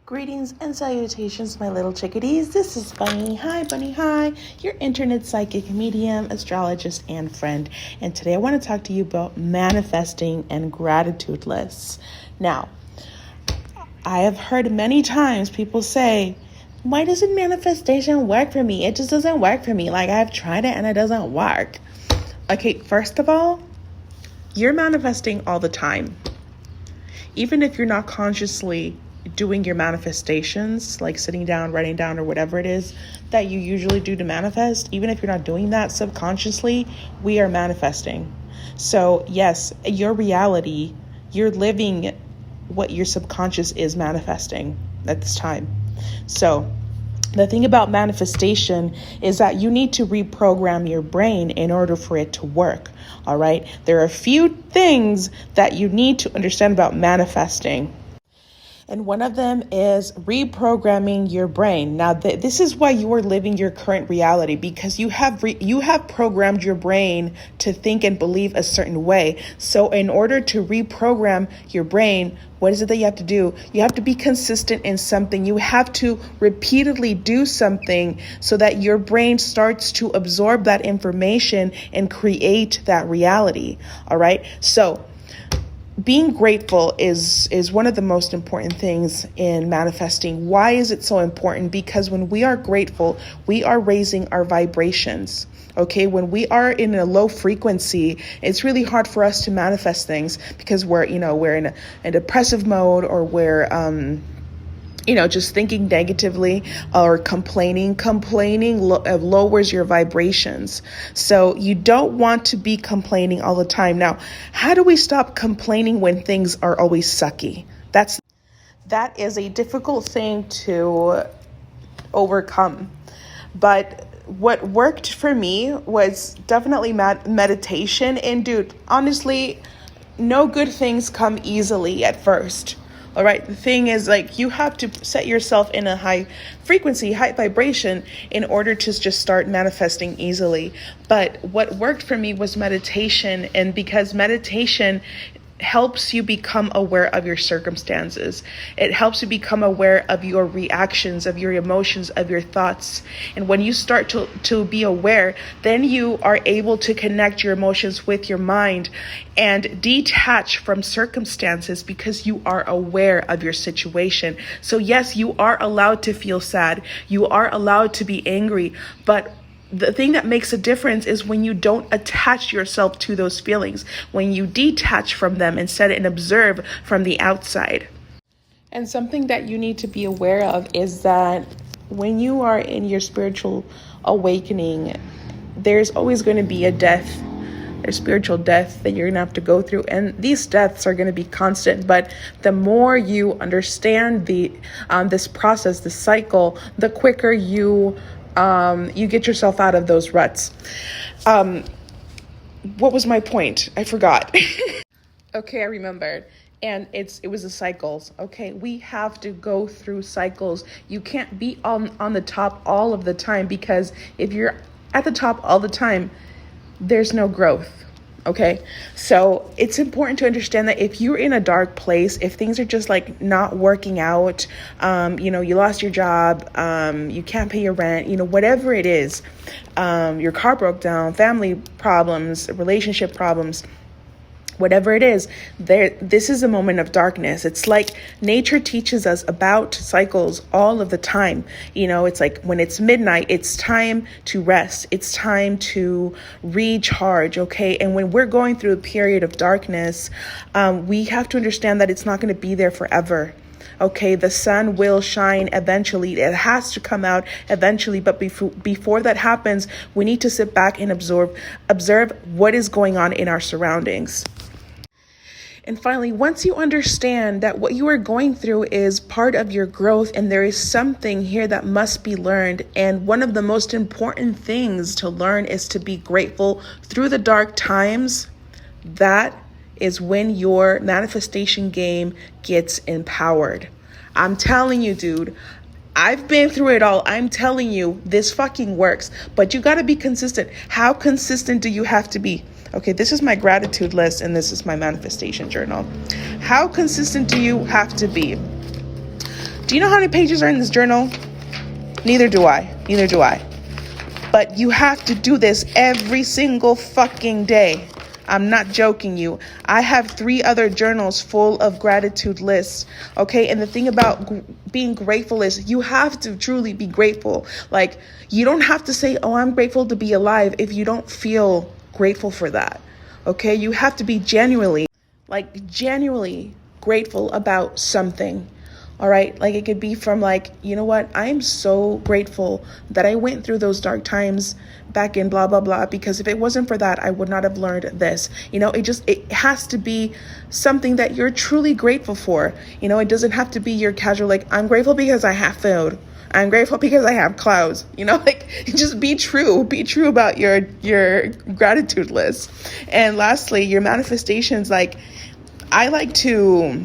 Greetings and salutations, my little chickadees. This is Bunny. Hi, Bunny. Hi, your internet psychic, medium, astrologist, and friend. And today I want to talk to you about manifesting and gratitude lists. Now, I have heard many times people say, why doesn't manifestation work for me? It just doesn't work for me. Like, I've tried it and it doesn't work. Okay, first of all, you're manifesting all the time. Even if you're not consciously doing your manifestations, like sitting down, writing down, or whatever it is that you usually do to manifest, even if you're not doing that subconsciously, we are manifesting. So yes, your reality, you're living what your subconscious is manifesting at this time. So the thing about manifestation is that you need to reprogram your brain in order for it to work. All right. There are a few things that you need to understand about manifesting. And one of them is reprogramming your brain. Now, this is why you are living your current reality, because you have programmed your brain to think and believe a certain way. So in order to reprogram your brain, what is it that you have to do? You have to be consistent in something. You have to repeatedly do something so that your brain starts to absorb that information and create that reality. All right. So being grateful is one of the most important things in manifesting. Why is it so important? Because when we are grateful, we are raising our vibrations. Okay, when we are in a low frequency, it's really hard for us to manifest things because we're in a depressive mode, or we're just thinking negatively or complaining. Complaining lowers your vibrations. So you don't want to be complaining all the time. Now, how do we stop complaining when things are always sucky? That is a difficult thing to overcome. But what worked for me was definitely meditation. And dude, honestly, no good things come easily at first. All right. The thing is, like, you have to set yourself in a high frequency, high vibration in order to just start manifesting easily. But what worked for me was meditation. And because meditation helps you become aware of your circumstances. It helps you become aware of your reactions, of your emotions, of your thoughts. And when you start to be aware, then you are able to connect your emotions with your mind and detach from circumstances because you are aware of your situation. So yes, you are allowed to feel sad. You are allowed to be angry, but the thing that makes a difference is when you don't attach yourself to those feelings, when you detach from them instead and observe from the outside. And something that you need to be aware of is that when you are in your spiritual awakening, there's always going to be a death. There's spiritual death that you're going to have to go through. And these deaths are going to be constant. But the more you understand this process, this cycle, the quicker you get yourself out of those ruts. What was my point? I forgot. Okay, I remembered. And it was the cycles. Okay, we have to go through cycles. You can't be on the top all of the time, because if you're at the top all the time, there's no growth. Okay, so it's important to understand that if you're in a dark place, if things are just like not working out, you lost your job, you can't pay your rent, whatever it is, your car broke down, family problems, relationship problems, whatever it is, this is a moment of darkness. It's like nature teaches us about cycles all of the time. It's like when it's midnight, it's time to rest. It's time to recharge, okay? And when we're going through a period of darkness, we have to understand that it's not going to be there forever. Okay, the sun will shine eventually. It has to come out eventually. But before that happens, we need to sit back and observe what is going on in our surroundings. And finally, once you understand that what you are going through is part of your growth and there is something here that must be learned, and one of the most important things to learn is to be grateful through the dark times, that is when your manifestation game gets empowered. I'm telling you, dude, I've been through it all. I'm telling you, this fucking works, but you got to be consistent. How consistent do you have to be? Okay, this is my gratitude list and this is my manifestation journal. How consistent do you have to be? Do you know how many pages are in this journal? Neither do I. But you have to do this every single fucking day. I'm not joking you. I have 3 other journals full of gratitude lists. Okay. And the thing about being grateful is you have to truly be grateful. Like, you don't have to say, oh, I'm grateful to be alive if you don't feel grateful for that. Okay. You have to be genuinely grateful about something. All right. Like, it could be from like, you know what? I am so grateful that I went through those dark times back in blah, blah, blah, because if it wasn't for that, I would not have learned this. You know, it has to be something that you're truly grateful for. You know, it doesn't have to be your casual, like, I'm grateful because I have food. I'm grateful because I have clothes. You know, like, just be true about your gratitude list. And lastly, your manifestations. Like, I like to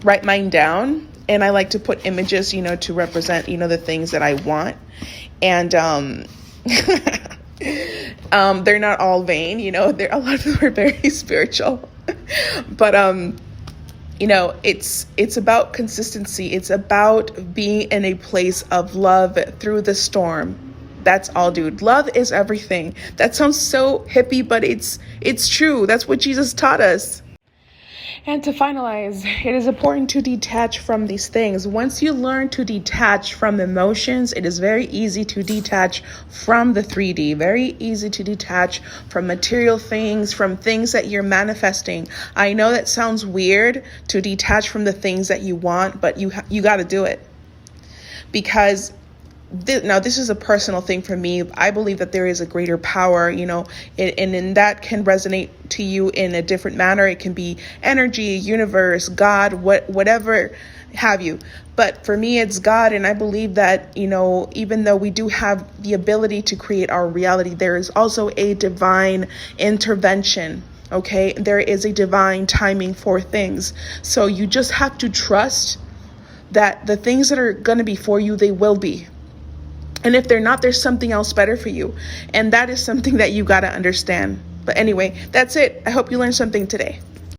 write mine down. And I like to put images, you know, to represent, you know, the things that I want. And they're not all vain, you know, a lot of them are very spiritual. But you know, it's about consistency. It's about being in a place of love through the storm. That's all, dude. Love is everything. That sounds so hippie, but it's true. That's what Jesus taught us. And to finalize, it is important to detach from these things. Once you learn to detach from emotions, it is very easy to detach from the 3D, very easy to detach from material things, from things that you're manifesting. I know that sounds weird to detach from the things that you want, but you got to do it. Because now this is a personal thing for me. I believe that there is a greater power, you know, and that can resonate to you in a different manner. It can be energy, universe, God, whatever have you. But for me, it's God. And I believe that, you know, even though we do have the ability to create our reality, there is also a divine intervention. Okay, there is a divine timing for things. So you just have to trust that the things that are going to be for you, they will be. And if they're not, there's something else better for you. And that is something that you got to understand. But anyway, that's it. I hope you learned something today.